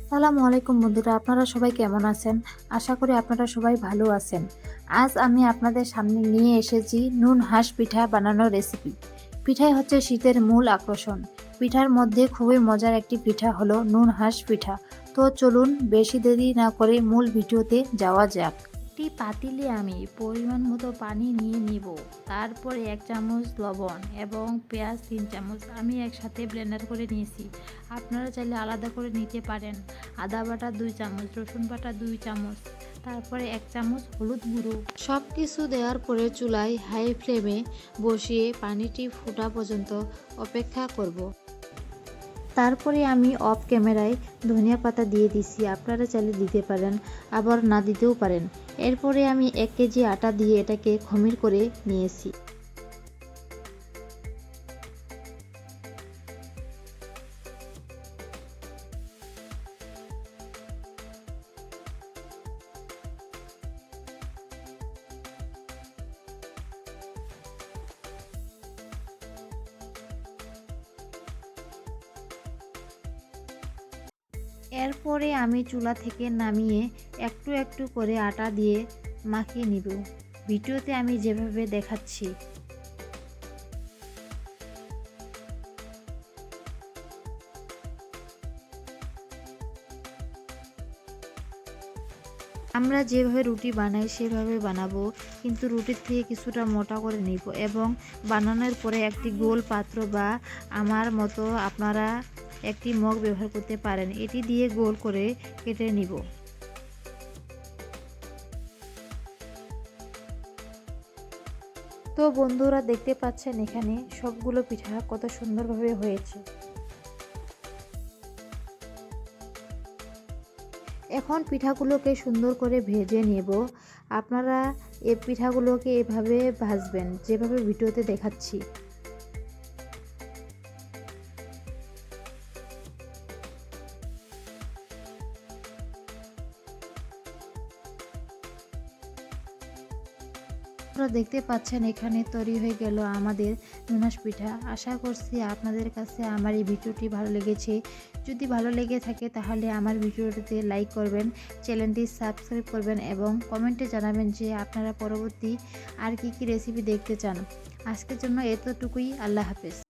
আসসালামু আলাইকুম বন্ধুরা, আপনারা সবাই কেমন আছেন? আশা করি আপনারা সবাই ভালো আছেন। আজ আমি আপনাদের সামনে নিয়ে এসেছি নুন হাঁস পিঠা বানানোর রেসিপি। পিঠাই হচ্ছে শীতের মূল আকর্ষণ। পিঠার মধ্যে খুবই মজার একটি পিঠা হলো নুন হাঁস পিঠা। তো চলুন বেশি দেরি না করে মূল ভিডিওতে যাওয়া যাক। একটি পাতিলে আমি পরিমাণ মতো পানি নিয়ে নিব। তারপরে 1 চামচ লবণ এবং পেঁয়াজ 3 চামচ আমি একসাথে ব্লেন্ডার করে নিয়েছি। আপনারা চাইলে আলাদা করে নিতে পারেন। আদা বাটা 2 চামচ, রসুন বাটা 2 চামচ, তারপরে 1 চামচ হলুদ গুঁড়ো। সব কিছু দেওয়ার পরে চুলায় হাই ফ্লেমে বসিয়ে পানিটি ফোটা পর্যন্ত অপেক্ষা করব। তারপরে আমি অফ ক্যামেরায় ধনিয়া পাতা দিয়ে দিছি। আপনারা চাইলে দিতে পারেন, আবার না দিতেও পারেন। এরপরে আমি 1 কেজি আটা দিয়ে এটাকে খমির করে নিয়েছি। এরপরে আমি চুলা থেকে নামিয়ে একটু একটু করে আটা দিয়ে মাখিয়ে নিব, ভিডিওতে আমি যেভাবে দেখাচ্ছি। আমরা যেভাবে রুটি বানাই সেভাবে বানাবো, কিন্তু রুটির থেকে কিছুটা মোটা করে নিব এবং বানানোর পরে একটি গোল পাত্র বা আমার মতো আপনারা একটি মগ ব্যবহার করতে পারেন, এটি দিয়ে গোল করে কেটে নিব। তো বন্ধুরা, দেখতে পাচ্ছেন এখানে সবগুলো পিঠা কত সুন্দরভাবে হয়েছে। এখন পিঠাগুলোকে সুন্দর করে ভেজে নেব। আপনারা এই পিঠাগুলোকে এভাবে ভাজবেন যেভাবে ভিডিওতে দেখাচ্ছি। আপনারা দেখতে পাচ্ছেন এখানে তৈরি হয়ে গেল আমাদের নুনাস পিঠা। আশা করছি আপনাদের কাছে আমার এই ভিডিওটি ভালো লেগেছে। যদি ভালো লেগে থাকে তাহলে আমার ভিডিওটিতে লাইক করবেন, চ্যানেলটি সাবস্ক্রাইব করবেন এবং কমেন্টে জানাবেন যে আপনারা পরবর্তী আর কি রেসিপি দেখতে চান। আজকের জন্য এতটুকুই। আল্লাহ হাফেজ।